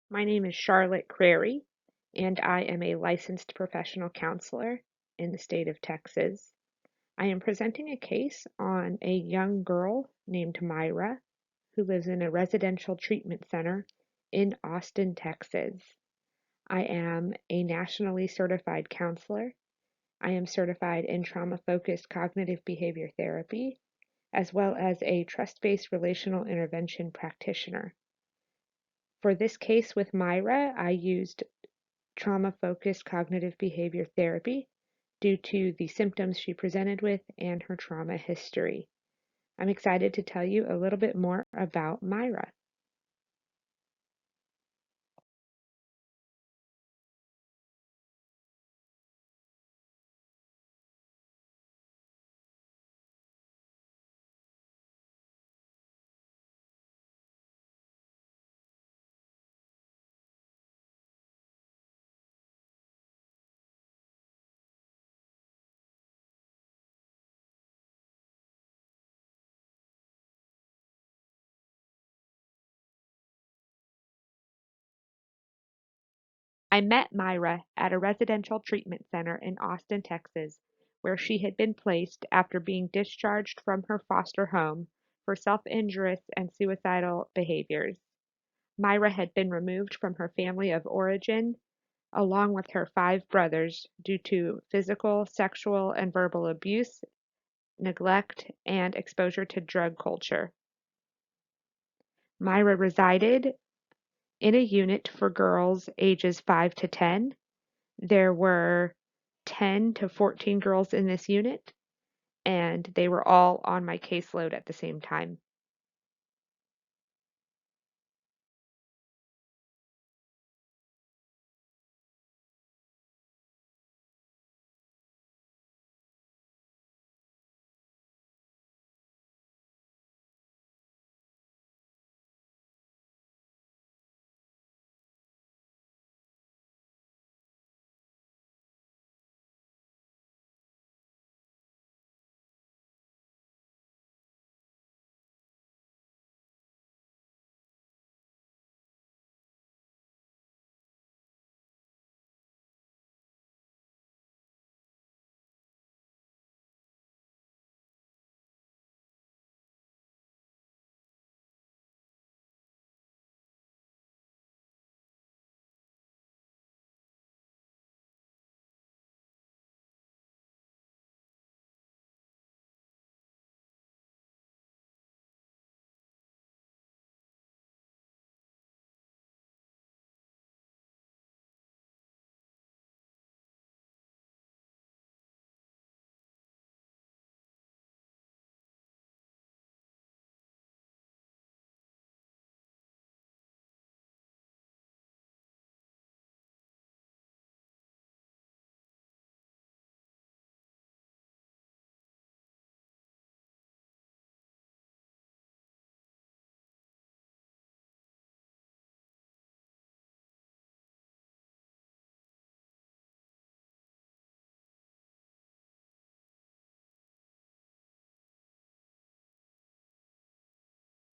My name is Charlotte Crary, and I am a licensed professional counselor in the state of Texas. I am presenting a case on a young girl named Myra who lives in a residential treatment center in Austin, Texas. I am a nationally certified counselor. I am certified in trauma-focused cognitive behavior therapy, as well as a trust-based relational intervention practitioner. For this case with Myra, I used trauma-focused cognitive behavior therapy due to the symptoms she presented with and her trauma history. I'm excited to tell you a little bit more about Myra. I met Myra at a residential treatment center in Austin, Texas, where she had been placed after being discharged from her foster home for self-injurious and suicidal behaviors. Myra had been removed from her family of origin along with her five brothers due to physical, sexual, and verbal abuse, neglect, and exposure to drug culture. Myra resided in a unit for girls ages 5 to 10. There were 10 to 14 girls in this unit, and they were all on my caseload at the same time.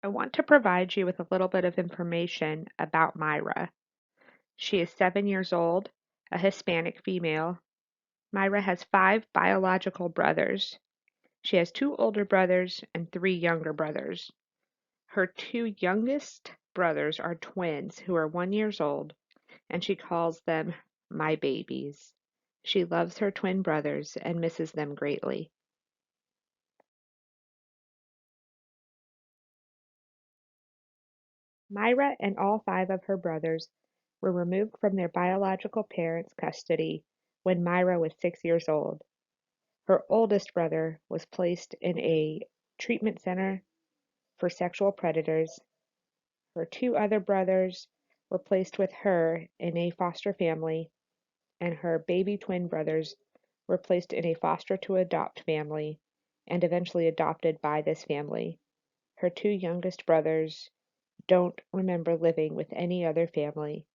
I want to provide you with a little bit of information about Myra. She is 7 years old, a Hispanic female. Myra has five biological brothers. She has two older brothers and three younger brothers. Her two youngest brothers are twins who are 1 year old, and she calls them my babies. She loves her twin brothers and misses them greatly. Myra and all five of her brothers were removed from their biological parents' custody when Myra was 6 years old. Her oldest brother was placed in a treatment center for sexual predators. Her two other brothers were placed with her in a foster family, and her baby twin brothers were placed in a foster to adopt family and eventually adopted by this family. Her two youngest brothers don't remember living with any other family.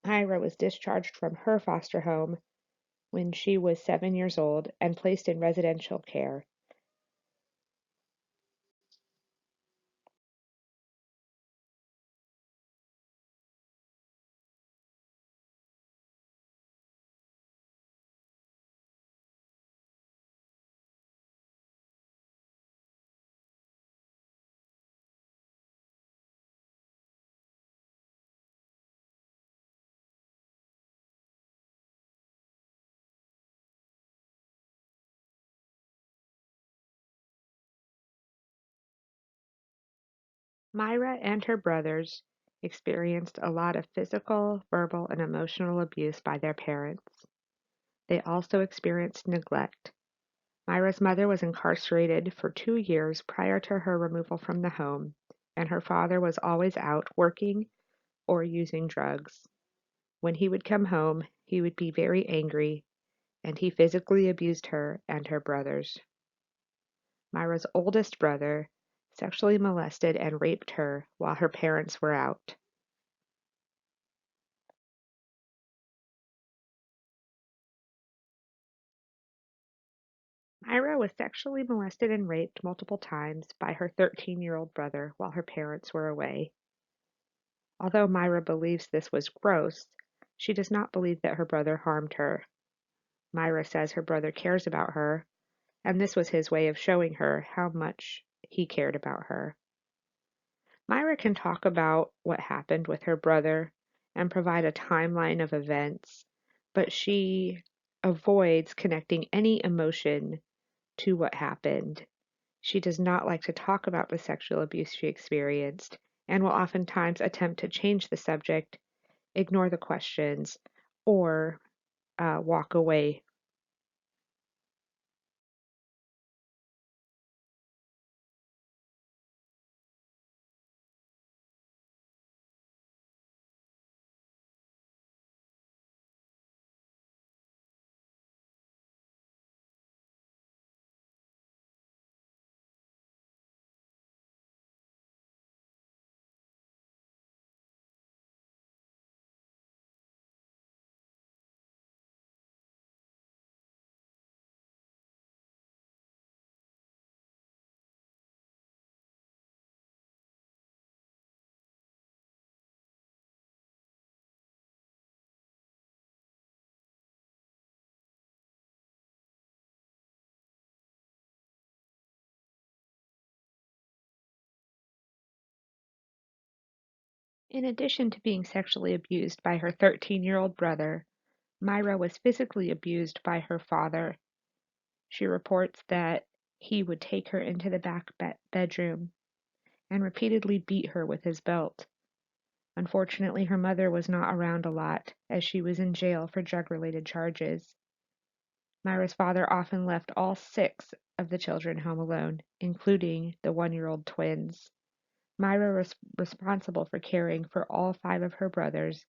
Myra was discharged from her foster home when she was 7 years old and placed in residential care. Myra and her brothers experienced a lot of physical, verbal, and emotional abuse by their parents. They also experienced neglect. Myra's mother was incarcerated for 2 years prior to her removal from the home, and her father was always out working or using drugs. When he would come home, he would be very angry, and he physically abused her and her brothers. Myra's oldest brother sexually molested and raped her while her parents were out. Myra was sexually molested and raped multiple times by her 13-year-old brother while her parents were away. Although Myra believes this was gross, she does not believe that her brother harmed her. Myra says her brother cares about her, and this was his way of showing her how much he cared about her. Myra can talk about what happened with her brother and provide a timeline of events, but she avoids connecting any emotion to what happened. She does not like to talk about the sexual abuse she experienced and will oftentimes attempt to change the subject, ignore the questions, or walk away. In addition to being sexually abused by her 13-year-old brother, Myra was physically abused by her father. She reports that he would take her into the back bedroom and repeatedly beat her with his belt. Unfortunately, her mother was not around a lot as she was in jail for drug-related charges. Myra's father often left all six of the children home alone, including the 1-year-old twins. Myra was responsible for caring for all five of her brothers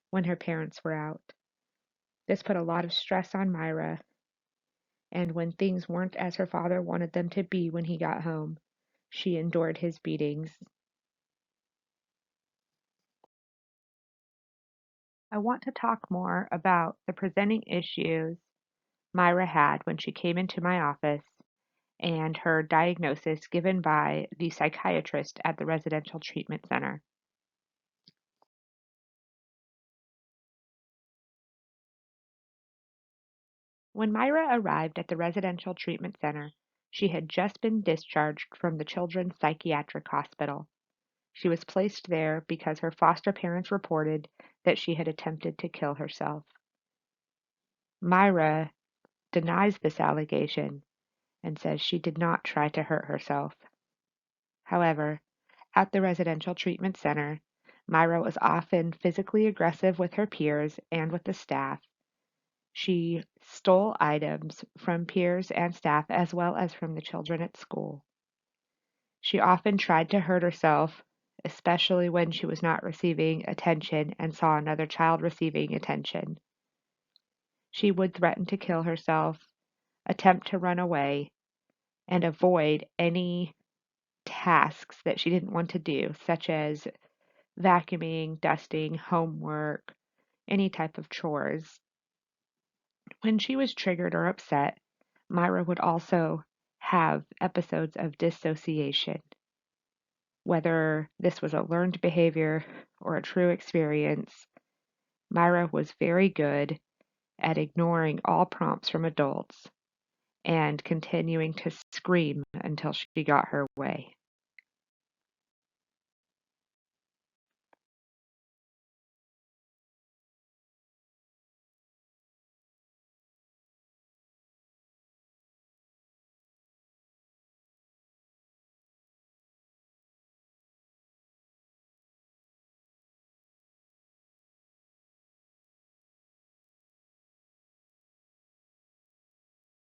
when her parents were out. This put a lot of stress on Myra, and when things weren't as her father wanted them to be when he got home, she endured his beatings. I want to talk more about the presenting issues Myra had when she came into my office and her diagnosis given by the psychiatrist at the residential treatment center. When Myra arrived at the residential treatment center, she had just been discharged from the Children's Psychiatric Hospital. She was placed there because her foster parents reported that she had attempted to kill herself. Myra denies this allegation and says she did not try to hurt herself. However, at the residential treatment center, Myra was often physically aggressive with her peers and with the staff. She stole items from peers and staff as well as from the children at school. She often tried to hurt herself, especially when she was not receiving attention and saw another child receiving attention. She would threaten to kill herself, attempt to run away, and avoid any tasks that she didn't want to do, such as vacuuming, dusting, homework, any type of chores. When she was triggered or upset, Myra would also have episodes of dissociation. Whether this was a learned behavior or a true experience, Myra was very good at ignoring all prompts from adults and continuing to scream until she got her way.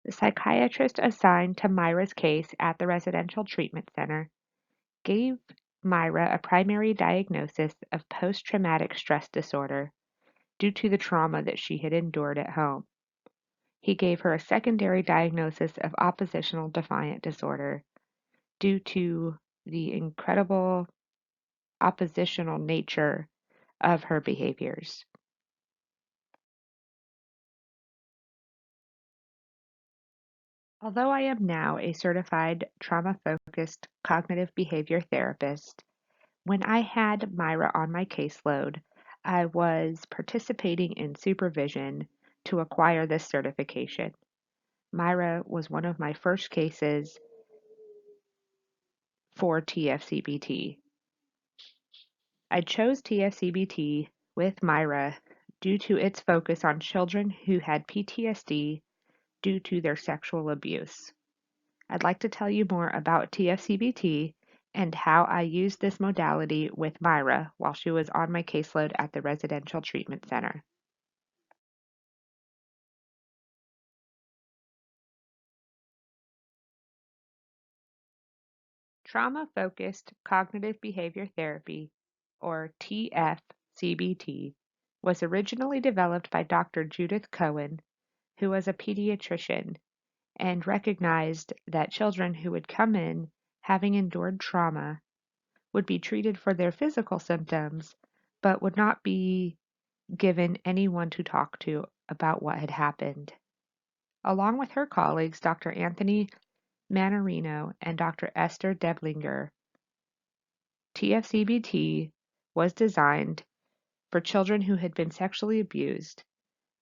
The psychiatrist assigned to Myra's case at the residential treatment center gave Myra a primary diagnosis of post-traumatic stress disorder due to the trauma that she had endured at home. He gave her a secondary diagnosis of oppositional defiant disorder due to the incredible oppositional nature of her behaviors. Although I am now a certified trauma-focused cognitive behavior therapist, when I had Myra on my caseload, I was participating in supervision to acquire this certification. Myra was one of my first cases for TF-CBT. I chose TF-CBT with Myra due to its focus on children who had PTSD due to their sexual abuse. I'd like to tell you more about TF-CBT and how I used this modality with Myra while she was on my caseload at the residential treatment center. Trauma-focused cognitive behavior therapy, or TF-CBT, was originally developed by Dr. Judith Cohen, who was a pediatrician and recognized that children who would come in having endured trauma would be treated for their physical symptoms, but would not be given anyone to talk to about what had happened. Along with her colleagues, Dr. Anthony Manarino and Dr. Esther Deblinger, TF-CBT was designed for children who had been sexually abused,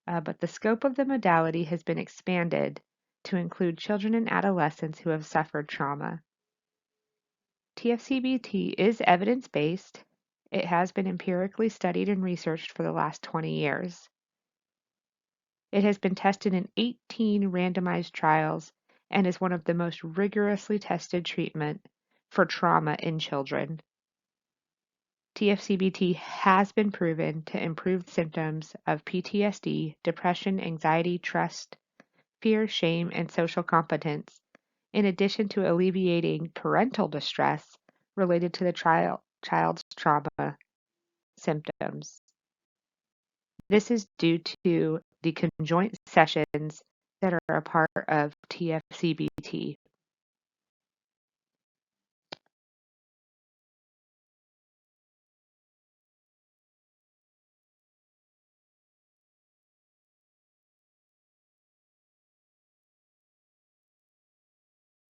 but the scope of the modality has been expanded to include children and adolescents who have suffered trauma. TF-CBT is evidence-based. It has been empirically studied and researched for the last 20 years. It has been tested in 18 randomized trials and is one of the most rigorously tested treatment for trauma in children. TF-CBT has been proven to improve symptoms of PTSD, depression, anxiety, trust, fear, shame, and social competence, in addition to alleviating parental distress related to the child's trauma symptoms. This is due to the conjoint sessions that are a part of TF-CBT.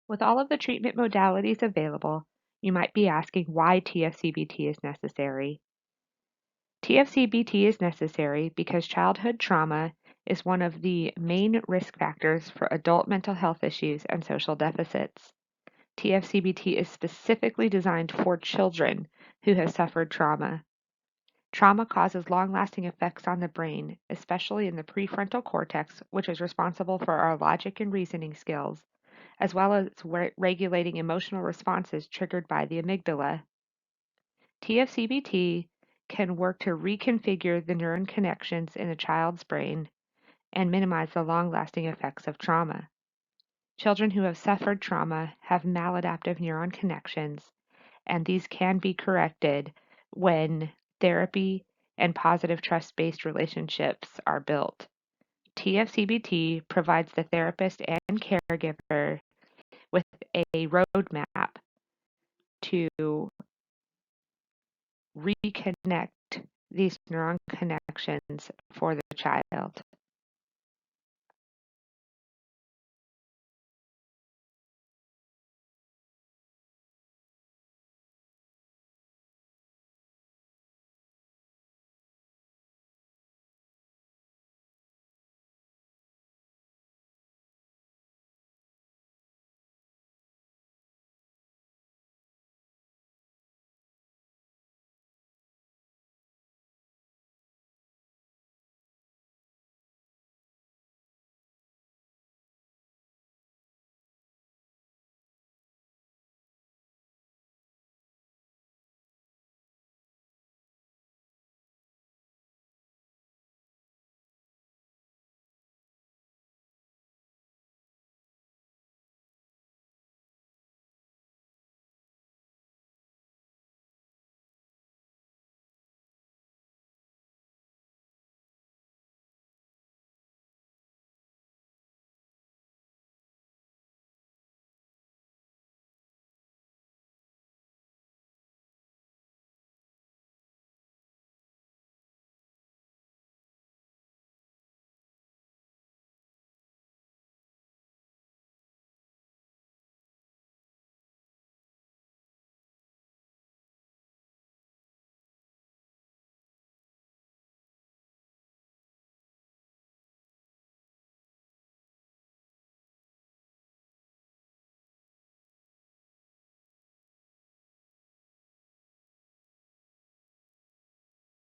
With all of the treatment modalities available, you might be asking why TF-CBT is necessary. TF-CBT is necessary because childhood trauma is one of the main risk factors for adult mental health issues and social deficits. TF-CBT is specifically designed for children who have suffered trauma. Trauma causes long-lasting effects on the brain, especially in the prefrontal cortex, which is responsible for our logic and reasoning skills, as well as regulating emotional responses triggered by the amygdala. TF-CBT can work to reconfigure the neuron connections in a child's brain and minimize the long-lasting effects of trauma. Children who have suffered trauma have maladaptive neuron connections, and these can be corrected when therapy and positive trust-based relationships are built. TF-CBT provides the therapist and caregiver with a roadmap to reconnect these neuron connections for the child.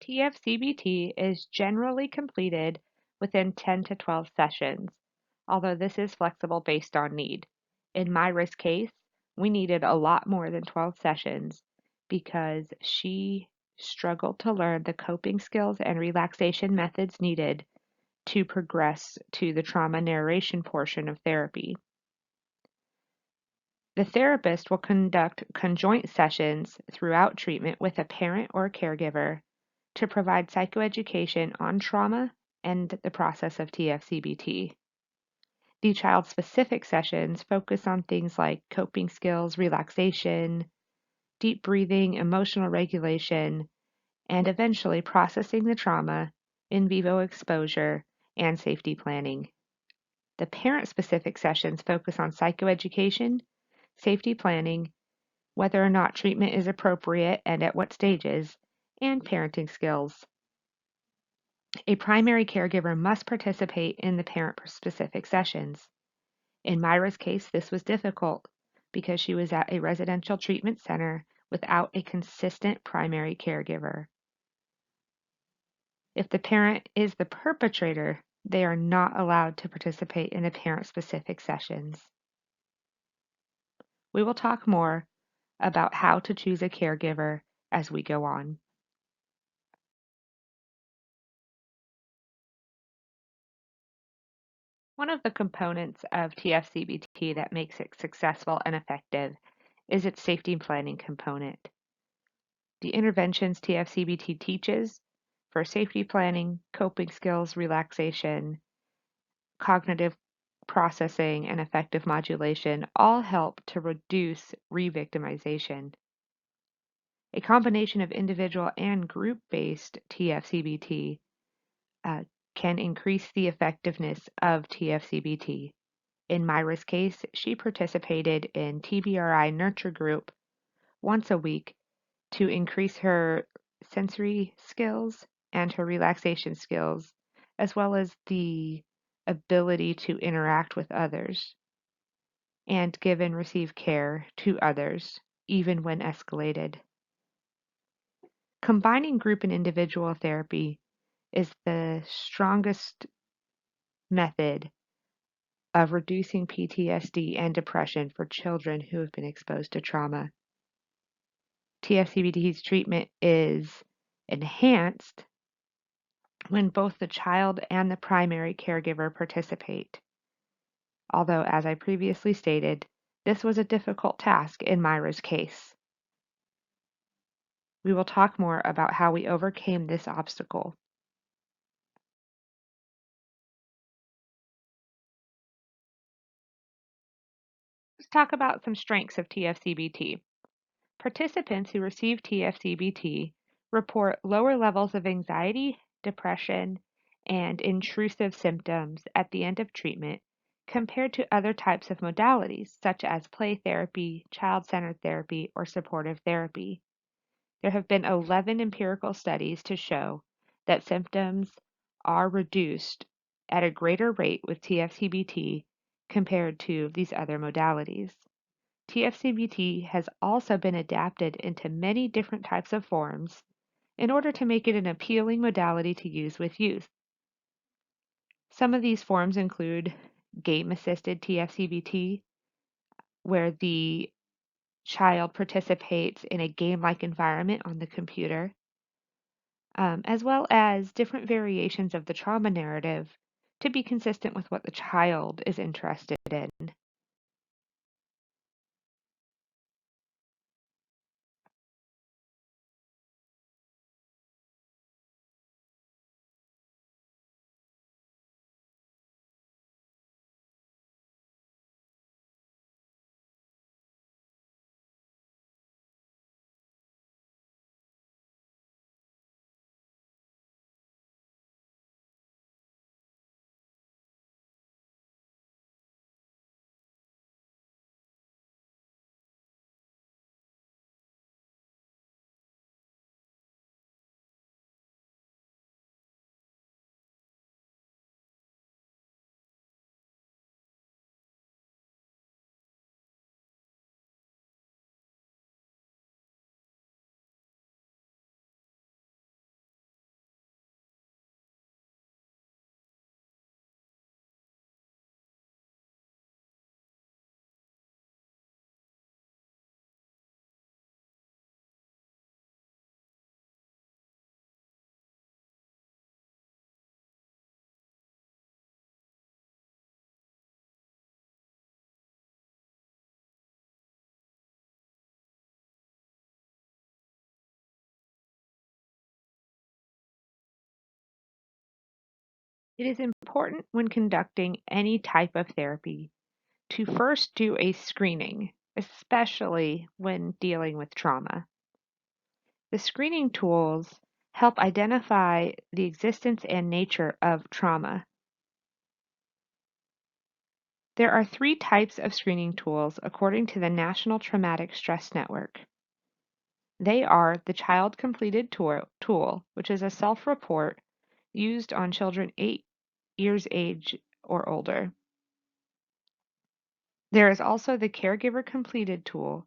TF-CBT is generally completed within 10 to 12 sessions, although this is flexible based on need. In Myra's case, we needed a lot more than 12 sessions because she struggled to learn the coping skills and relaxation methods needed to progress to the trauma narration portion of therapy. The therapist will conduct conjoint sessions throughout treatment with a parent or caregiver to provide psychoeducation on trauma and the process of TF-CBT. The child-specific sessions focus on things like coping skills, relaxation, deep breathing, emotional regulation, and eventually processing the trauma, in vivo exposure, and safety planning. The parent-specific sessions focus on psychoeducation, safety planning, whether or not treatment is appropriate and at what stages, and parenting skills. A primary caregiver must participate in the parent-specific sessions. In Myra's case, this was difficult because she was at a residential treatment center without a consistent primary caregiver. If the parent is the perpetrator, they are not allowed to participate in the parent-specific sessions. We will talk more about how to choose a caregiver as we go on. One of the components of TF-CBT that makes it successful and effective is its safety planning component. The interventions TF-CBT teaches for safety planning, coping skills, relaxation, cognitive processing, and effective modulation all help to reduce re-victimization. A combination of individual and group-based TF-CBT can increase the effectiveness of TF-CBT. In Myra's case, she participated in TBRI Nurture Group once a week to increase her sensory skills and her relaxation skills, as well as the ability to interact with others and give and receive care to others, even when escalated. Combining group and individual therapy is the strongest method of reducing PTSD and depression for children who have been exposed to trauma. TF-CBT's treatment is enhanced when both the child and the primary caregiver participate. Although, as I previously stated, this was a difficult task in Myra's case. We will talk more about how we overcame this obstacle. Let's talk about some strengths of TF-CBT. Participants who receive TF-CBT report lower levels of anxiety, depression, and intrusive symptoms at the end of treatment compared to other types of modalities such as play therapy, child-centered therapy, or supportive therapy. There have been 11 empirical studies to show that symptoms are reduced at a greater rate with TF-CBT compared to these other modalities. TF-CBT has also been adapted into many different types of forms in order to make it an appealing modality to use with youth. Some of these forms include game-assisted TF-CBT, where the child participates in a game-like environment on the computer, as well as different variations of the trauma narrative to be consistent with what the child is interested in. It is important when conducting any type of therapy to first do a screening, especially when dealing with trauma. The screening tools help identify the existence and nature of trauma. There are three types of screening tools according to the National Traumatic Stress Network. They are the Child Completed Tool, which is a self-report used on children 8 years age or older. There is also the Caregiver Completed Tool,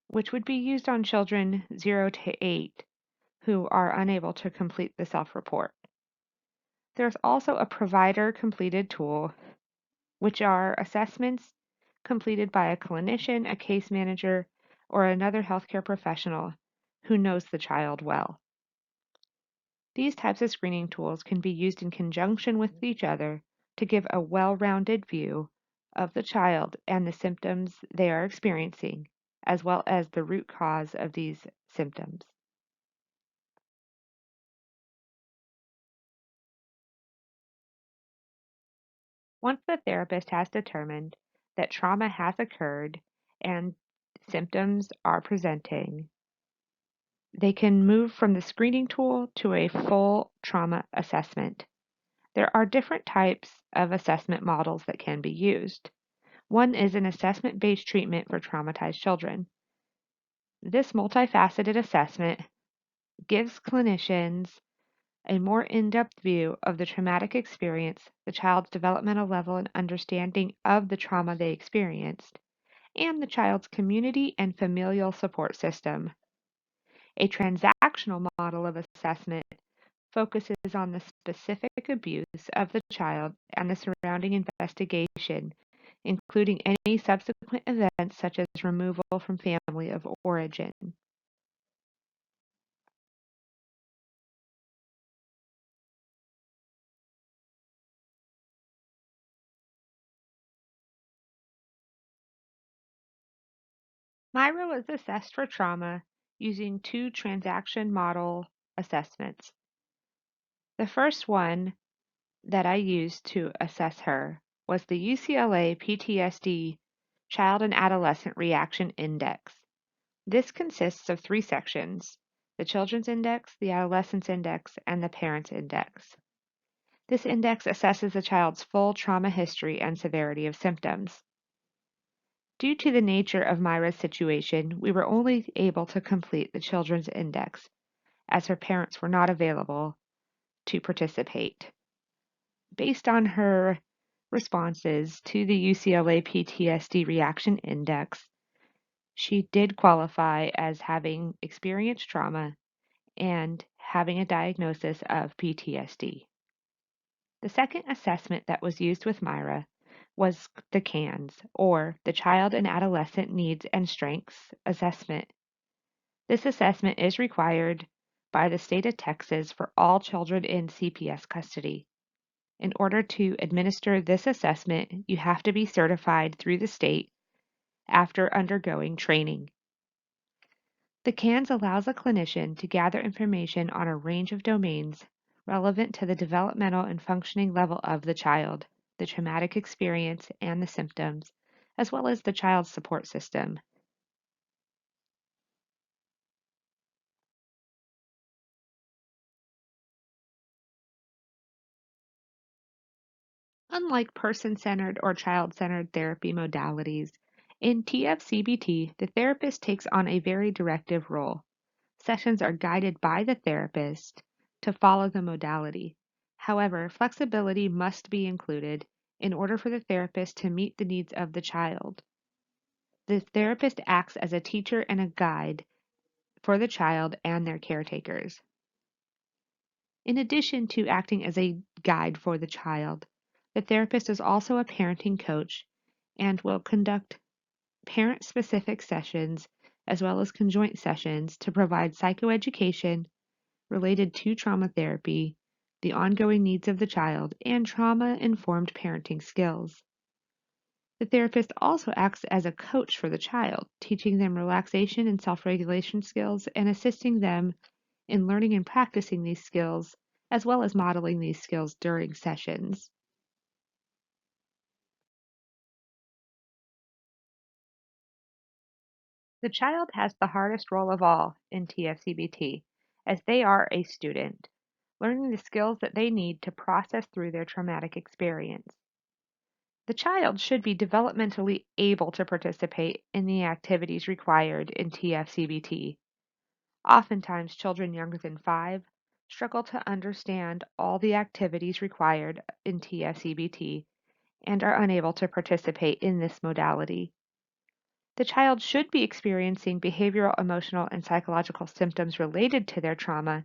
which would be used on children 0 to 8 who are unable to complete the self-report. There's also a Provider Completed Tool, which are assessments completed by a clinician, a case manager, or another healthcare professional who knows the child well. These types of screening tools can be used in conjunction with each other to give a well-rounded view of the child and the symptoms they are experiencing, as well as the root cause of these symptoms. Once the therapist has determined that trauma has occurred and symptoms are presenting, they can move from the screening tool to a full trauma assessment. There are different types of assessment models that can be used. One is an assessment-based treatment for traumatized children. This multifaceted assessment gives clinicians a more in-depth view of the traumatic experience, the child's developmental level and understanding of the trauma they experienced, and the child's community and familial support system. A transactional model of assessment focuses on the specific abuse of the child and the surrounding investigation, including any subsequent events such as removal from family of origin. Myra was assessed for trauma using two transaction model assessments. The first one that I used to assess her was the UCLA PTSD Child and Adolescent Reaction Index. This consists of three sections: the Children's Index, the Adolescent's Index, and the Parent's Index. This index assesses the child's full trauma history and severity of symptoms. Due to the nature of Myra's situation, we were only able to complete the Children's Index, as her parents were not available to participate. Based on her responses to the UCLA PTSD Reaction Index, she did qualify as having experienced trauma and having a diagnosis of PTSD. The second assessment that was used with Myra was the CANS, or the Child and Adolescent Needs and Strengths Assessment. This assessment is required by the state of Texas for all children in CPS custody. In order to administer this assessment, you have to be certified through the state after undergoing training. The CANS allows a clinician to gather information on a range of domains relevant to the developmental and functioning level of the child, the traumatic experience, and the symptoms, as well as the child's support system. Unlike person-centered or child-centered therapy modalities, in TF-CBT, the therapist takes on a very directive role. Sessions are guided by the therapist to follow the modality. However, flexibility must be included in order for the therapist to meet the needs of the child. The therapist acts as a teacher and a guide for the child and their caretakers. In addition to acting as a guide for the child, the therapist is also a parenting coach and will conduct parent-specific sessions as well as conjoint sessions to provide psychoeducation related to trauma therapy, the ongoing needs of the child, and trauma-informed parenting skills. The therapist also acts as a coach for the child, teaching them relaxation and self-regulation skills and assisting them in learning and practicing these skills as well as modeling these skills during sessions. The child has the hardest role of all in TF-CBT, as they are a student, learning the skills that they need to process through their traumatic experience. The child should be developmentally able to participate in the activities required in TF-CBT. Oftentimes, children younger than 5 struggle to understand all the activities required in TF-CBT and are unable to participate in this modality. The child should be experiencing behavioral, emotional, and psychological symptoms related to their trauma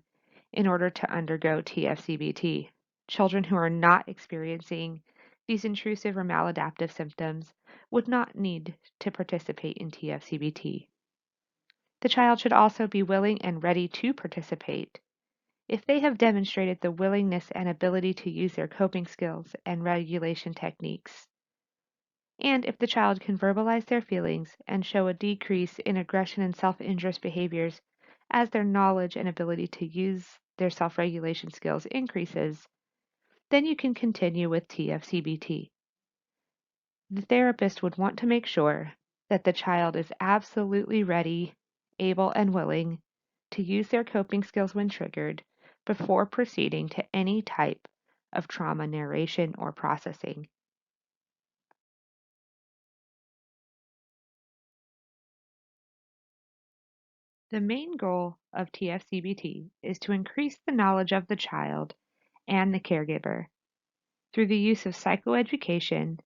in order to undergo TF-CBT. Children who are not experiencing these intrusive or maladaptive symptoms would not need to participate in TF-CBT. The child should also be willing and ready to participate. If they have demonstrated the willingness and ability to use their coping skills and regulation techniques, and if the child can verbalize their feelings and show a decrease in aggression and self-injurious behaviors as their knowledge and ability to use their self-regulation skills increases, then you can continue with TF-CBT. The therapist would want to make sure that the child is absolutely ready, able, and willing to use their coping skills when triggered before proceeding to any type of trauma narration or processing. The main goal of TF-CBT is to increase the knowledge of the child and the caregiver through the use of psychoeducation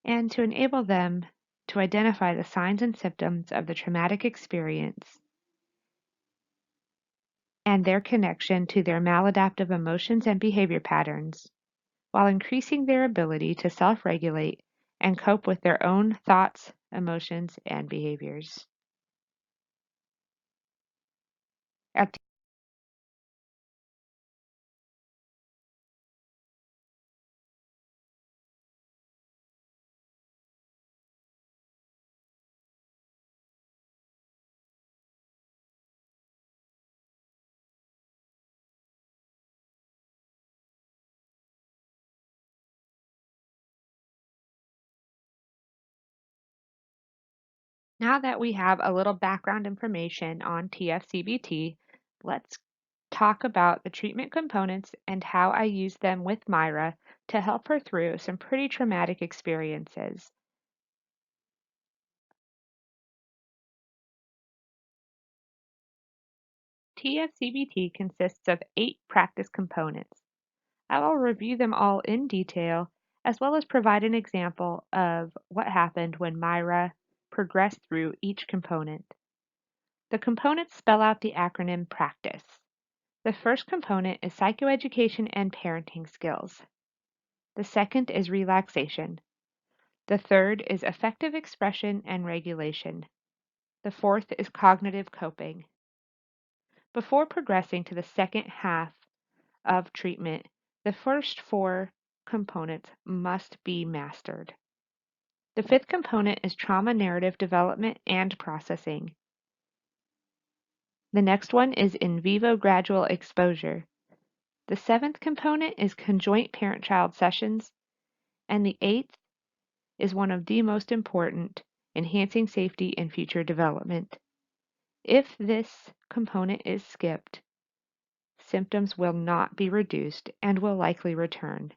and to enable them to identify the signs and symptoms of the traumatic experience and their connection to their maladaptive emotions and behavior patterns, while increasing their ability to self-regulate and cope with their own thoughts, emotions, and behaviors. At Now that we have a little background information on TF-CBT, let's talk about the treatment components and how I use them with Myra to help her through some pretty traumatic experiences. TF-CBT consists of 8 practice components. I will review them all in detail, as well as provide an example of what happened when Myra progressed through each component. The components spell out the acronym PRACTICE. The first component is psychoeducation and parenting skills. The second is relaxation. The third is effective expression and regulation. The fourth is cognitive coping. Before progressing to the second half of treatment, the first 4 components must be mastered. The fifth component is trauma narrative development and processing. The next one is in vivo gradual exposure. The seventh component is conjoint parent-child sessions, and the eighth is one of the most important, enhancing safety and future development. If this component is skipped, symptoms will not be reduced and will likely return.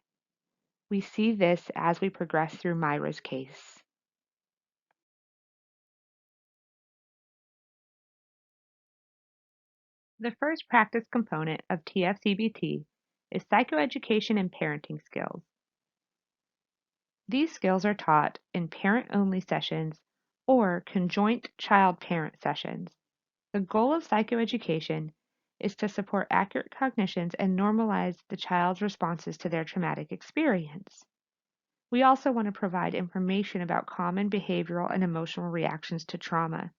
We see this as we progress through Myra's case. The first practice component of TF-CBT is psychoeducation and parenting skills. These skills are taught in parent-only sessions or conjoint child-parent sessions. The goal of psychoeducation is to support accurate cognitions and normalize the child's responses to their traumatic experience. We also want to provide information about common behavioral and emotional reactions to trauma,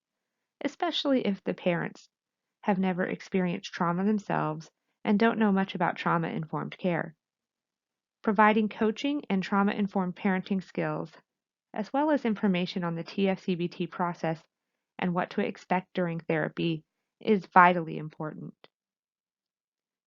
especially if the parents have never experienced trauma themselves and don't know much about trauma-informed care. Providing coaching and trauma-informed parenting skills, as well as information on the TF-CBT process and what to expect during therapy, is vitally important.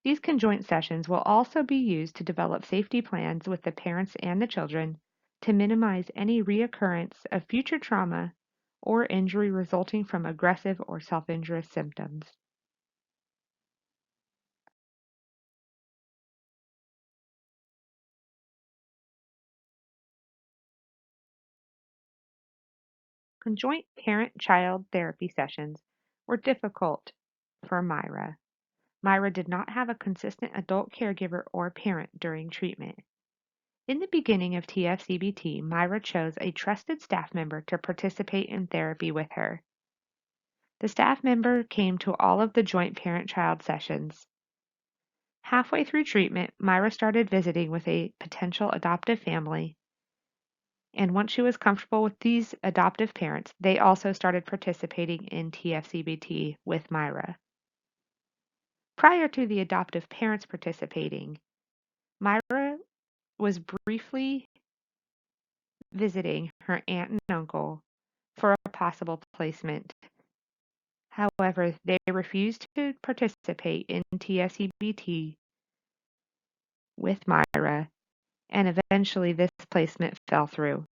These conjoint sessions will also be used to develop safety plans with the parents and the children to minimize any reoccurrence of future trauma or injury resulting from aggressive or self-injurious symptoms. Conjoint parent-child therapy sessions were difficult for Myra. Myra did not have a consistent adult caregiver or parent during treatment. In the beginning of TF-CBT, Myra chose a trusted staff member to participate in therapy with her. The staff member came to all of the joint parent-child sessions. Halfway through treatment, Myra started visiting with a potential adoptive family, and once she was comfortable with these adoptive parents, they also started participating in TF-CBT with Myra. Prior to the adoptive parents participating, Myra was briefly visiting her aunt and uncle for a possible placement. However, they refused to participate in TF-CBT with Myra, and eventually this placement fell through.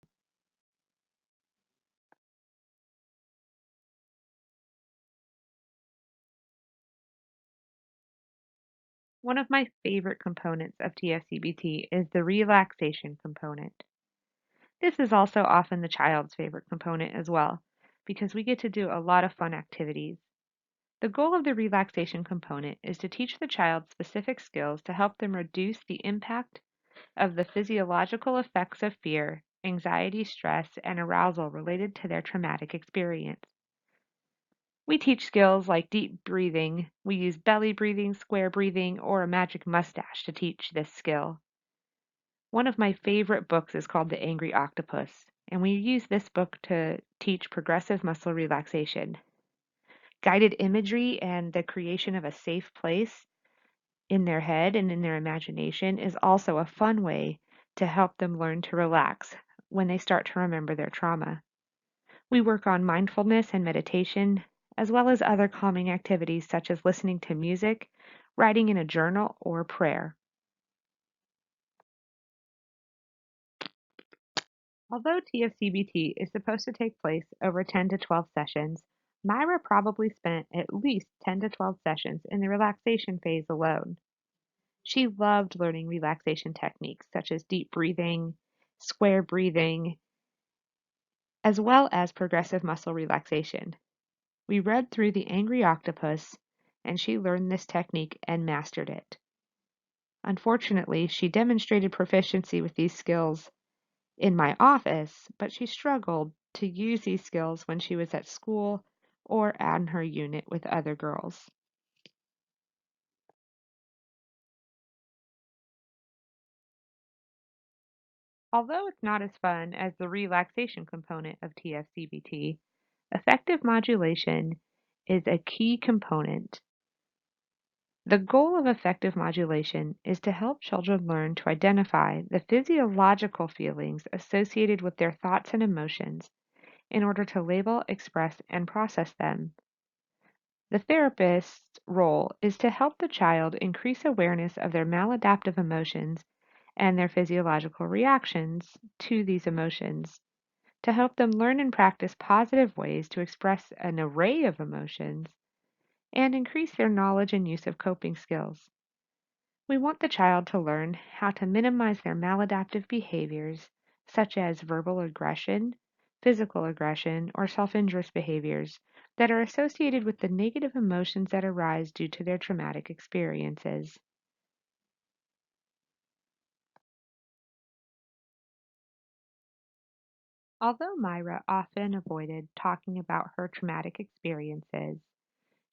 One of my favorite components of TF-CBT is the relaxation component. This is also often the child's favorite component as well, because we get to do a lot of fun activities. The goal of the relaxation component is to teach the child specific skills to help them reduce the impact of the physiological effects of fear, anxiety, stress, and arousal related to their traumatic experience. We teach skills like deep breathing. We use belly breathing, square breathing, or a magic mustache to teach this skill. One of my favorite books is called The Angry Octopus, and we use this book to teach progressive muscle relaxation. Guided imagery and the creation of a safe place in their head and in their imagination is also a fun way to help them learn to relax when they start to remember their trauma. We work on mindfulness and meditation, as well as other calming activities such as listening to music, writing in a journal, or prayer. Although TF-CBT is supposed to take place over 10 to 12 sessions, Myra probably spent at least 10 to 12 sessions in the relaxation phase alone. She loved learning relaxation techniques such as deep breathing, square breathing, as well as progressive muscle relaxation. We read through The Angry Octopus, and she learned this technique and mastered it. Unfortunately, she demonstrated proficiency with these skills in my office, but she struggled to use these skills when she was at school or on her unit with other girls. Although it's not as fun as the relaxation component of TF-CBT, effective modulation is a key component. The goal of effective modulation is to help children learn to identify the physiological feelings associated with their thoughts and emotions in order to label, express, and process them. The therapist's role is to help the child increase awareness of their maladaptive emotions and their physiological reactions to these emotions, to help them learn and practice positive ways to express an array of emotions, and increase their knowledge and use of coping skills. We want the child to learn how to minimize their maladaptive behaviors, such as verbal aggression, physical aggression, or self-injurious behaviors that are associated with the negative emotions that arise due to their traumatic experiences. Although Myra often avoided talking about her traumatic experiences,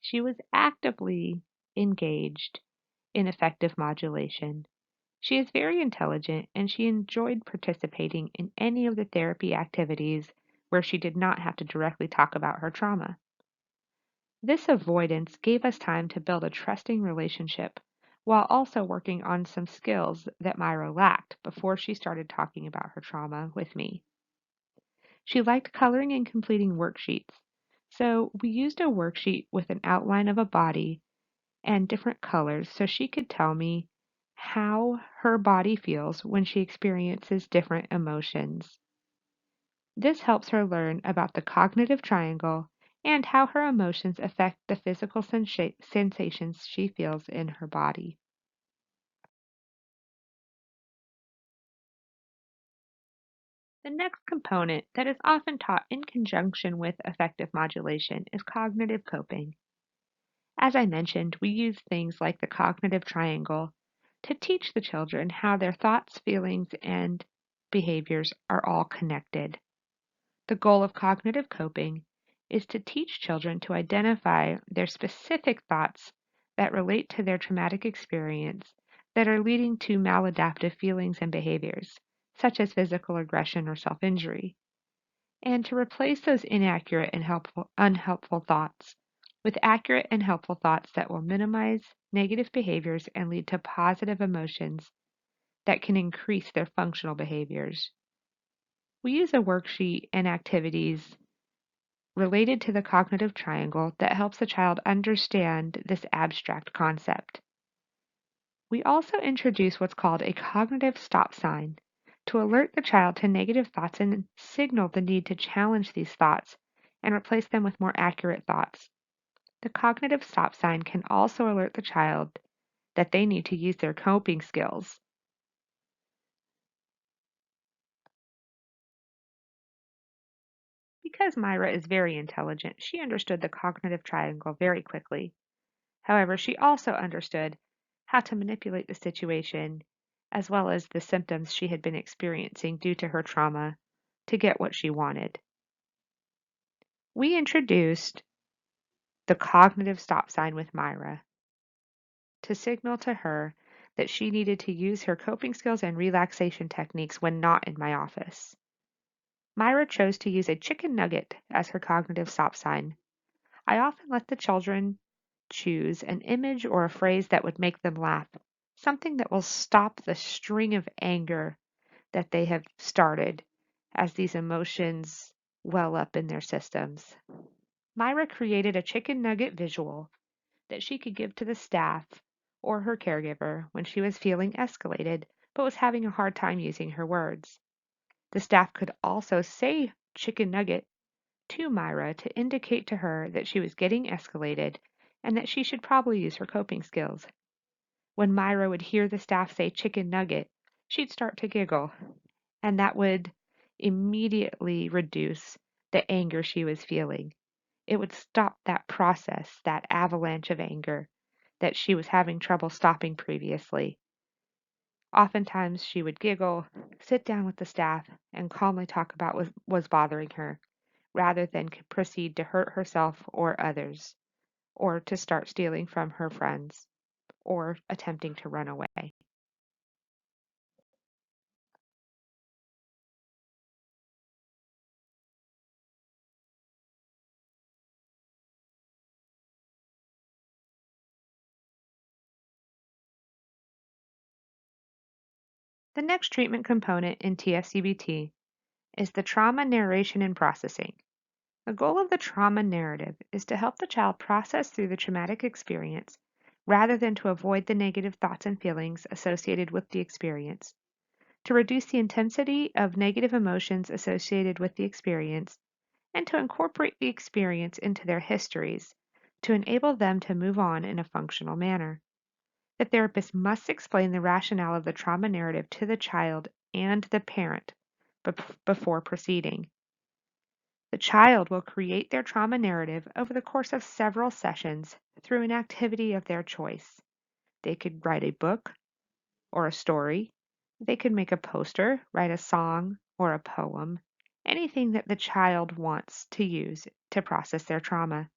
she was actively engaged in effective modulation. She is very intelligent and she enjoyed participating in any of the therapy activities where she did not have to directly talk about her trauma. This avoidance gave us time to build a trusting relationship while also working on some skills that Myra lacked before she started talking about her trauma with me. She liked coloring and completing worksheets, so we used a worksheet with an outline of a body and different colors so she could tell me how her body feels when she experiences different emotions. This helps her learn about the cognitive triangle and how her emotions affect the physical sensations she feels in her body. The next component that is often taught in conjunction with affective modulation is cognitive coping. As I mentioned, we use things like the cognitive triangle to teach the children how their thoughts, feelings, and behaviors are all connected. The goal of cognitive coping is to teach children to identify their specific thoughts that relate to their traumatic experience that are leading to maladaptive feelings and behaviors, such as physical aggression or self injury, and to replace those inaccurate and unhelpful thoughts with accurate and helpful thoughts that will minimize negative behaviors and lead to positive emotions that can increase their functional behaviors. We use a worksheet and activities related to the cognitive triangle that helps the child understand this abstract concept. We also introduce what's called a cognitive stop sign to alert the child to negative thoughts and signal the need to challenge these thoughts and replace them with more accurate thoughts. The cognitive stop sign can also alert the child that they need to use their coping skills. Because Myra is very intelligent, she understood the cognitive triangle very quickly. However, she also understood how to manipulate the situation as well as the symptoms she had been experiencing due to her trauma to get what she wanted. We introduced the cognitive stop sign with Myra to signal to her that she needed to use her coping skills and relaxation techniques when not in my office. Myra chose to use a chicken nugget as her cognitive stop sign. I often let the children choose an image or a phrase that would make them laugh, something that will stop the string of anger that they have started as these emotions well up in their systems. Myra created a chicken nugget visual that she could give to the staff or her caregiver when she was feeling escalated but was having a hard time using her words. The staff could also say chicken nugget to Myra to indicate to her that she was getting escalated and that she should probably use her coping skills. When Myra would hear the staff say chicken nugget, she'd start to giggle, and that would immediately reduce the anger she was feeling. It would stop that process, that avalanche of anger that she was having trouble stopping previously. Oftentimes she would giggle, sit down with the staff, and calmly talk about what was bothering her, rather than proceed to hurt herself or others, or to start stealing from her friends, or attempting to run away. The next treatment component in TF-CBT is the trauma narration and processing. The goal of the trauma narrative is to help the child process through the traumatic experience rather than to avoid the negative thoughts and feelings associated with the experience, to reduce the intensity of negative emotions associated with the experience, and to incorporate the experience into their histories to enable them to move on in a functional manner. The therapist must explain the rationale of the trauma narrative to the child and the parent before proceeding. The child will create their trauma narrative over the course of several sessions through an activity of their choice. They could write a book or a story. They could make a poster, write a song or a poem, anything that the child wants to use to process their trauma.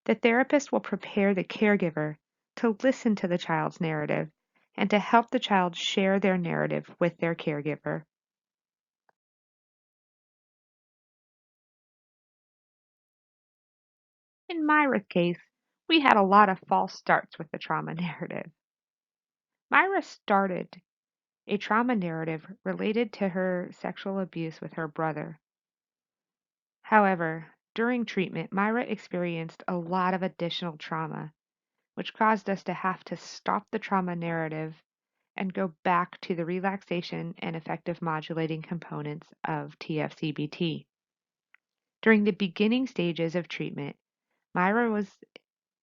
The therapist will prepare the caregiver to listen to the child's narrative and to help the child share their narrative with their caregiver. In Myra's case, we had a lot of false starts with the trauma narrative. Myra started a trauma narrative related to her sexual abuse with her brother. However, during treatment, Myra experienced a lot of additional trauma which caused us to have to stop the trauma narrative and go back to the relaxation and effective modulating components of TF-CBT. During the beginning stages of treatment, Myra was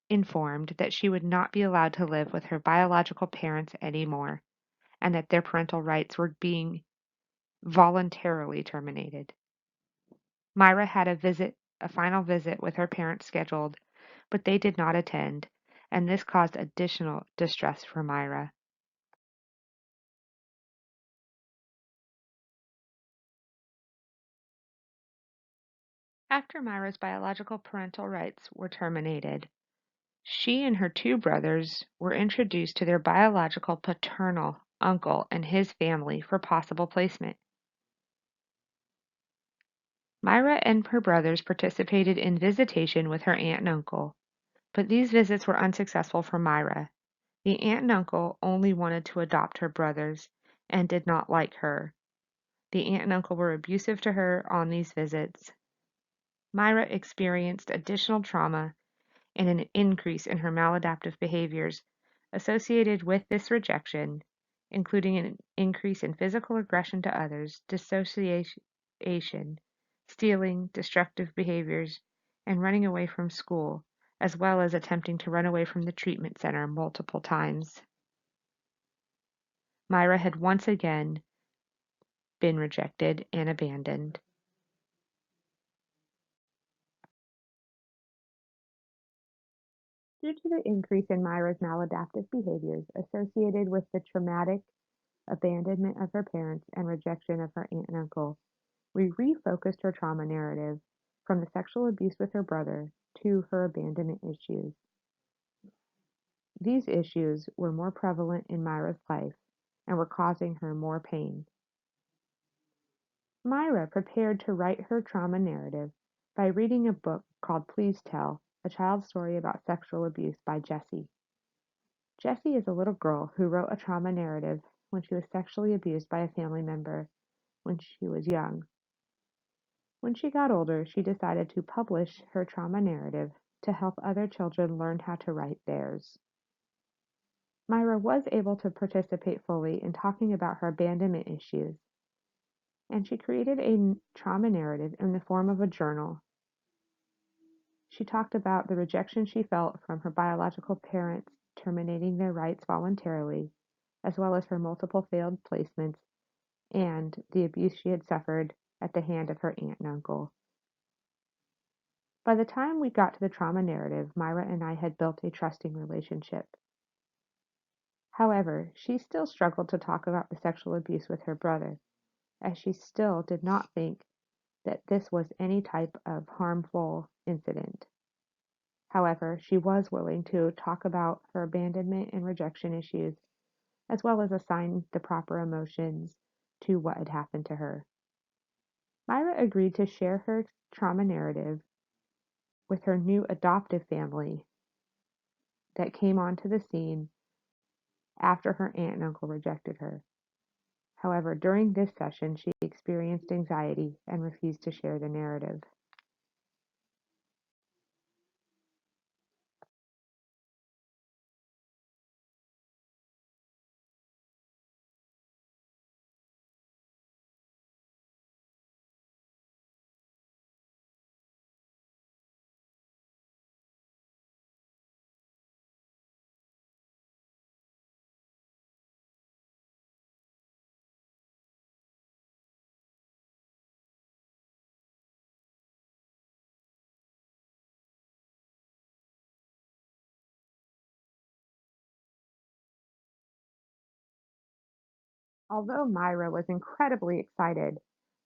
informed that she would not be allowed to live with her biological parents anymore and that their parental rights were being voluntarily terminated. Myra had a final visit with her parents scheduled, but they did not attend, and this caused additional distress for Myra. After Myra's biological parental rights were terminated, she and her two brothers were introduced to their biological paternal uncle and his family for possible placement. Myra and her brothers participated in visitation with her aunt and uncle, but these visits were unsuccessful for Myra. The aunt and uncle only wanted to adopt her brothers and did not like her. The aunt and uncle were abusive to her on these visits. Myra experienced additional trauma and an increase in her maladaptive behaviors associated with this rejection, including an increase in physical aggression to others, dissociation, stealing, destructive behaviors, and running away from school, as well as attempting to run away from the treatment center multiple times. Myra had once again been rejected and abandoned. Due to the increase in Myra's maladaptive behaviors associated with the traumatic abandonment of her parents and rejection of her aunt and uncle, we refocused her trauma narrative from the sexual abuse with her brother to her abandonment issues. These issues were more prevalent in Myra's life and were causing her more pain. Myra prepared to write her trauma narrative by reading a book called Please Tell, a child's story about sexual abuse by Jessie. Jessie is a little girl who wrote a trauma narrative when she was sexually abused by a family member when she was young. When she got older, she decided to publish her trauma narrative to help other children learn how to write theirs. Myra was able to participate fully in talking about her abandonment issues, and she created a trauma narrative in the form of a journal. She talked about the rejection she felt from her biological parents terminating their rights voluntarily, as well as her multiple failed placements and the abuse she had suffered at the hand of her aunt and uncle. By the time we got to the trauma narrative, Myra and I had built a trusting relationship. However, she still struggled to talk about the sexual abuse with her brother, as she still did not think that this was any type of harmful incident. However, she was willing to talk about her abandonment and rejection issues, as well as assign the proper emotions to what had happened to her. Myra agreed to share her trauma narrative with her new adoptive family that came onto the scene after her aunt and uncle rejected her. However, during this session, she experienced anxiety and refused to share the narrative. Although Myra was incredibly excited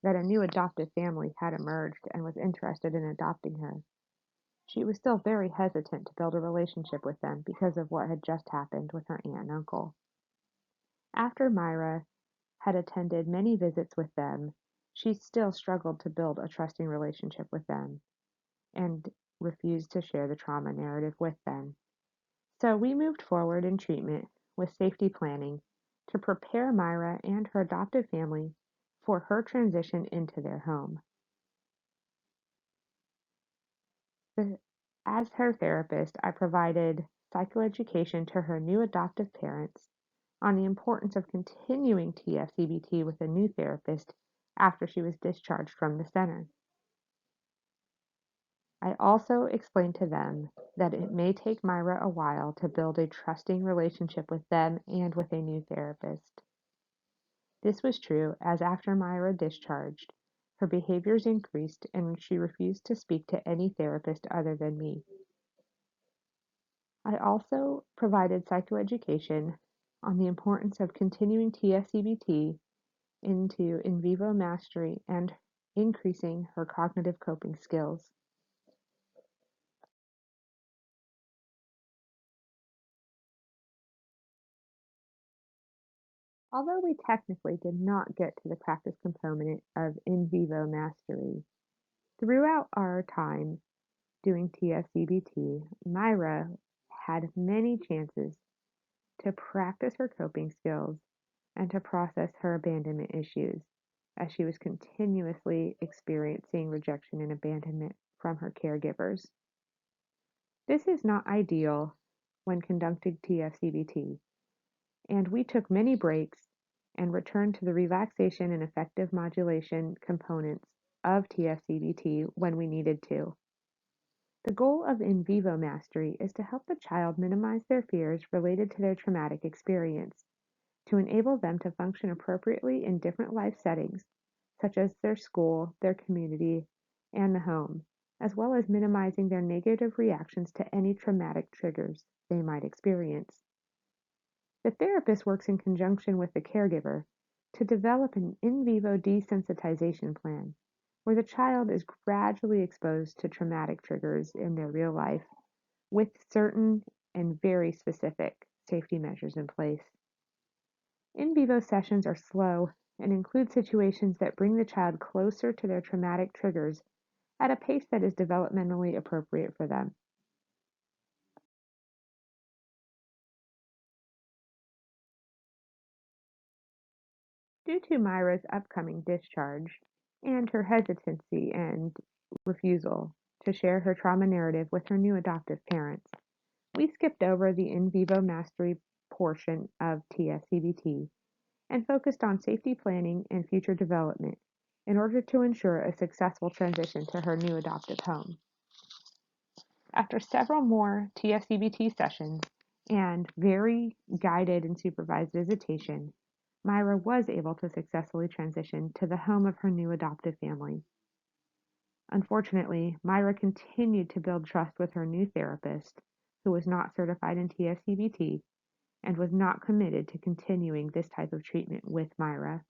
that a new adoptive family had emerged and was interested in adopting her, she was still very hesitant to build a relationship with them because of what had just happened with her aunt and uncle. After Myra had attended many visits with them, she still struggled to build a trusting relationship with them and refused to share the trauma narrative with them. So we moved forward in treatment with safety planning to prepare Myra and her adoptive family for her transition into their home. As her therapist, I provided psychoeducation to her new adoptive parents on the importance of continuing TF-CBT with a new therapist after she was discharged from the center. I also explained to them that it may take Myra a while to build a trusting relationship with them and with a new therapist. This was true as after Myra discharged, her behaviors increased and she refused to speak to any therapist other than me. I also provided psychoeducation on the importance of continuing TF-CBT into in vivo mastery and increasing her cognitive coping skills. Although we technically did not get to the practice component of in vivo mastery, throughout our time doing TF-CBT, Myra had many chances to practice her coping skills and to process her abandonment issues as she was continuously experiencing rejection and abandonment from her caregivers. This is not ideal when conducting TF-CBT, and we took many breaks and returned to the relaxation and affective modulation components of TF-CBT when we needed to. The goal of in vivo mastery is to help the child minimize their fears related to their traumatic experience, to enable them to function appropriately in different life settings, such as their school, their community, and the home, as well as minimizing their negative reactions to any traumatic triggers they might experience. The therapist works in conjunction with the caregiver to develop an in vivo desensitization plan where the child is gradually exposed to traumatic triggers in their real life with certain and very specific safety measures in place. In vivo sessions are slow and include situations that bring the child closer to their traumatic triggers at a pace that is developmentally appropriate for them. Due to Myra's upcoming discharge and her hesitancy and refusal to share her trauma narrative with her new adoptive parents, we skipped over the in vivo mastery portion of TF-CBT and focused on safety planning and future development in order to ensure a successful transition to her new adoptive home. After several more TF-CBT sessions and very guided and supervised visitation, Myra was able to successfully transition to the home of her new adoptive family. Unfortunately, Myra continued to build trust with her new therapist, who was not certified in TF-CBT and was not committed to continuing this type of treatment with Myra.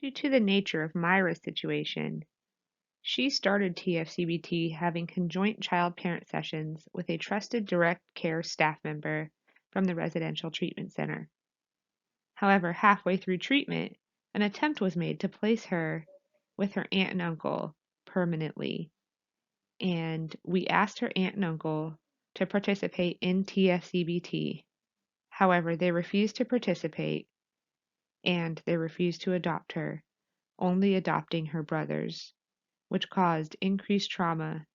Due to the nature of Myra's situation, she started TF-CBT having conjoint child-parent sessions with a trusted direct care staff member from the residential treatment center. However, halfway through treatment, an attempt was made to place her with her aunt and uncle permanently, and we asked her aunt and uncle to participate in TF-CBT. However, they refused to participate and they refused to adopt her, only adopting her brothers, which caused increased trauma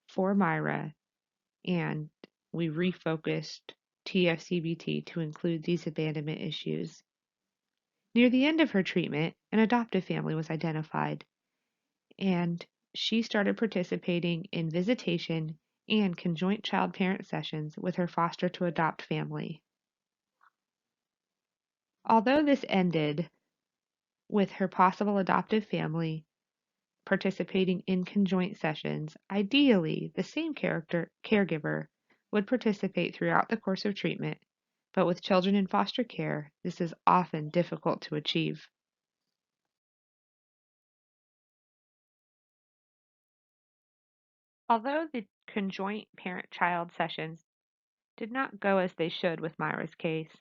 for Myra, and we refocused TF-CBT to include these abandonment issues. Near the end of her treatment, an adoptive family was identified, and she started participating in visitation and conjoint child parent sessions with her foster to adopt family. Although this ended with her possible adoptive family participating in conjoint sessions, ideally the same caregiver would participate throughout the course of treatment, but with children in foster care, this is often difficult to achieve. Although the conjoint parent-child sessions did not go as they should with Myra's case,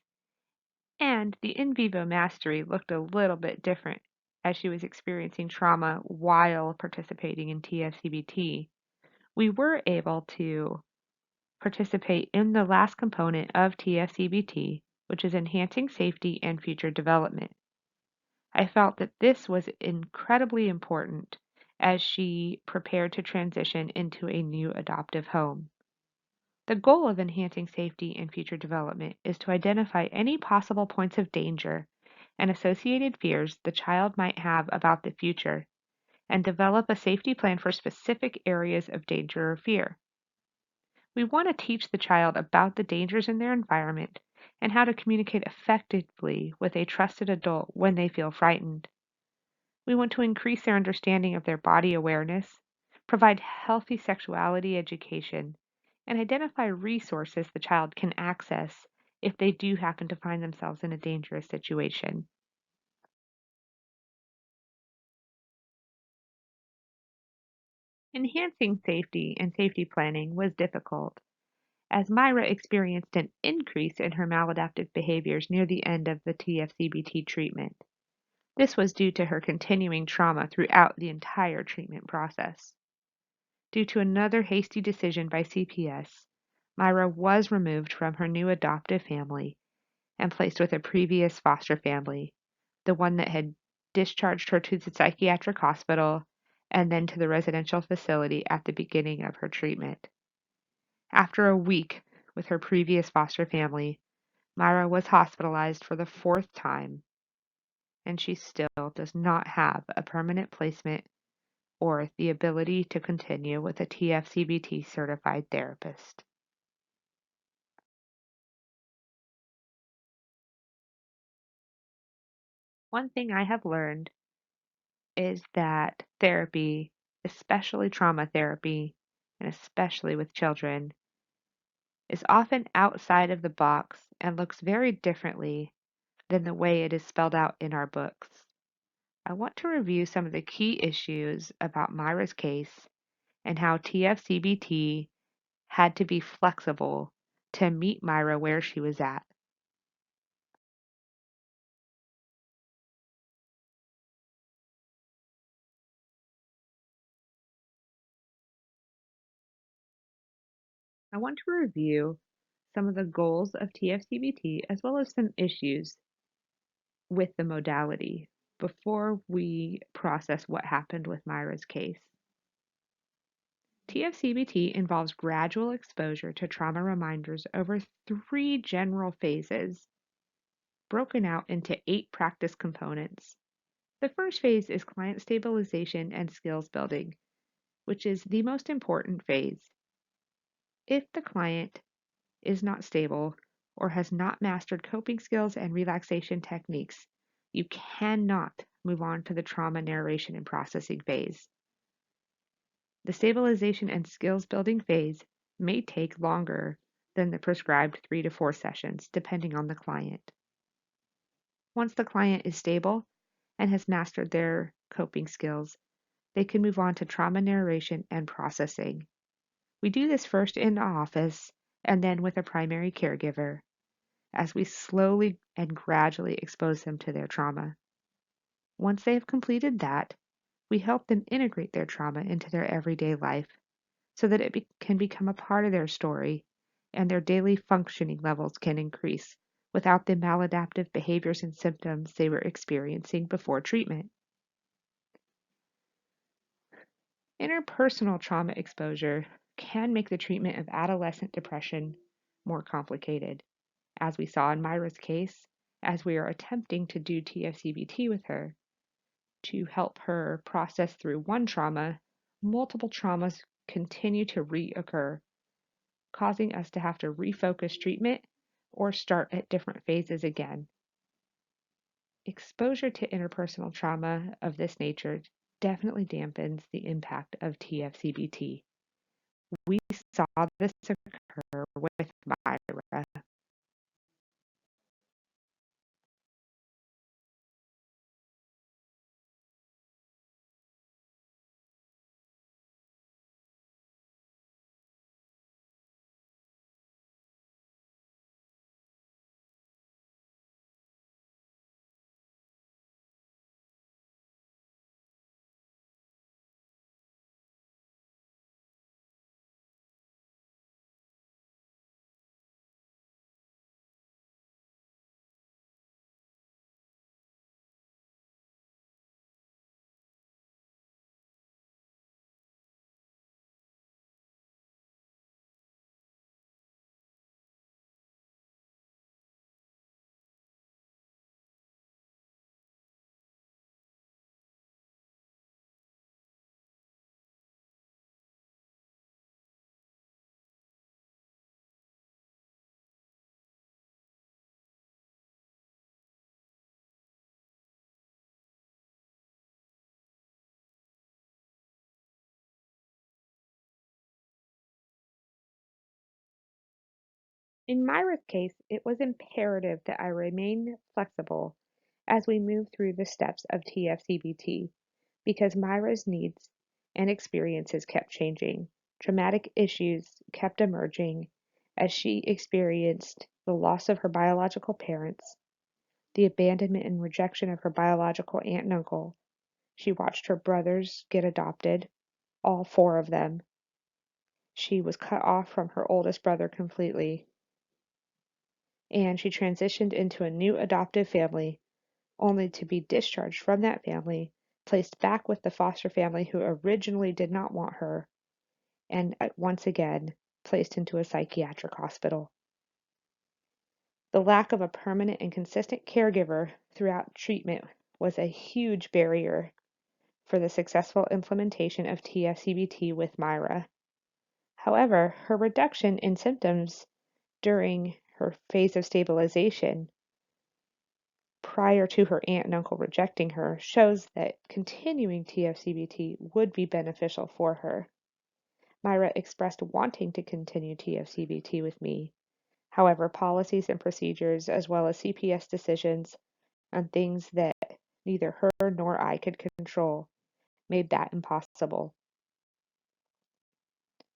and the in vivo mastery looked a little bit different as she was experiencing trauma while participating in TF-CBT, we were able to participate in the last component of TF-CBT, which is enhancing safety and future development. I felt that this was incredibly important as she prepared to transition into a new adoptive home. The goal of enhancing safety and future development is to identify any possible points of danger and associated fears the child might have about the future and develop a safety plan for specific areas of danger or fear. We want to teach the child about the dangers in their environment and how to communicate effectively with a trusted adult when they feel frightened. We want to increase their understanding of their body awareness, provide healthy sexuality education, and identify resources the child can access if they do happen to find themselves in a dangerous situation. Enhancing safety and safety planning was difficult, as Myra experienced an increase in her maladaptive behaviors near the end of the TF-CBT treatment. This was due to her continuing trauma throughout the entire treatment process. Due to another hasty decision by CPS, Myra was removed from her new adoptive family and placed with a previous foster family, the one that had discharged her to the psychiatric hospital and then to the residential facility at the beginning of her treatment. After a week with her previous foster family, Myra was hospitalized for the fourth time, and she still does not have a permanent placement or the ability to continue with a TF-CBT certified therapist. One thing I have learned is that therapy, especially trauma therapy, and especially with children, is often outside of the box and looks very differently than the way it is spelled out in our books. I want to review some of the key issues about Myra's case and how TF-CBT had to be flexible to meet Myra where she was at. I want to review some of the goals of TF-CBT as well as some issues with the modality before we process what happened with Myra's case. TF-CBT involves gradual exposure to trauma reminders over 3 general phases, broken out into 8 practice components. The first phase is client stabilization and skills building, which is the most important phase. If the client is not stable or has not mastered coping skills and relaxation techniques, you cannot move on to the trauma narration and processing phase. The stabilization and skills building phase may take longer than the prescribed 3 to 4 sessions, depending on the client. Once the client is stable and has mastered their coping skills, they can move on to trauma narration and processing. We do this first in office and then with a primary caregiver as we slowly and gradually expose them to their trauma. Once they have completed that, we help them integrate their trauma into their everyday life so that it can become a part of their story and their daily functioning levels can increase without the maladaptive behaviors and symptoms they were experiencing before treatment. Interpersonal trauma exposure can make the treatment of adolescent depression more complicated. As we saw in Myra's case, as we are attempting to do TF-CBT with her to help her process through one trauma, multiple traumas continue to reoccur, causing us to have to refocus treatment or start at different phases again. Exposure to interpersonal trauma of this nature definitely dampens the impact of TF-CBT. We saw this occur with Myra. In Myra's case, it was imperative that I remain flexible as we move through the steps of TF-CBT because Myra's needs and experiences kept changing. Traumatic issues kept emerging as she experienced the loss of her biological parents, the abandonment and rejection of her biological aunt and uncle. She watched her brothers get adopted, all four of them. She was cut off from her oldest brother completely, and she transitioned into a new adoptive family, only to be discharged from that family, placed back with the foster family who originally did not want her, and once again placed into a psychiatric hospital. The lack of a permanent and consistent caregiver throughout treatment was a huge barrier for the successful implementation of TF-CBT with Myra. However, her reduction in symptoms during her phase of stabilization prior to her aunt and uncle rejecting her shows that continuing TF-CBT would be beneficial for her. Myra expressed wanting to continue TF-CBT with me. However, policies and procedures, as well as CPS decisions on things that neither her nor I could control, made that impossible.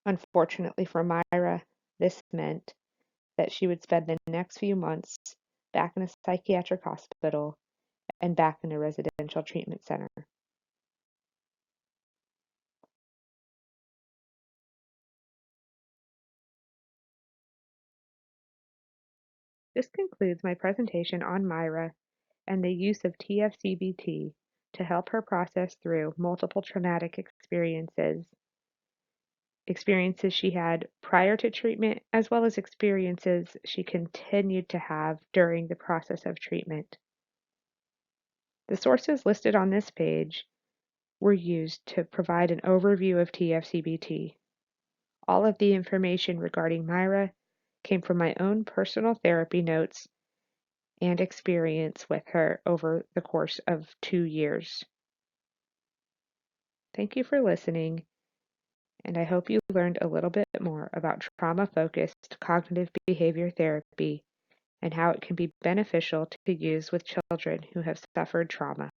Unfortunately for Myra, this meant that she would spend the next few months back in a psychiatric hospital and back in a residential treatment center. This concludes my presentation on Myra and the use of TF-CBT to help her process through multiple traumatic experiences she had prior to treatment, as well as experiences she continued to have during the process of treatment. The sources listed on this page were used to provide an overview of TF-CBT. All of the information regarding Myra came from my own personal therapy notes and experience with her over the course of 2 years. Thank you for listening, and I hope you learned a little bit more about trauma-focused cognitive behavior therapy and how it can be beneficial to use with children who have suffered trauma.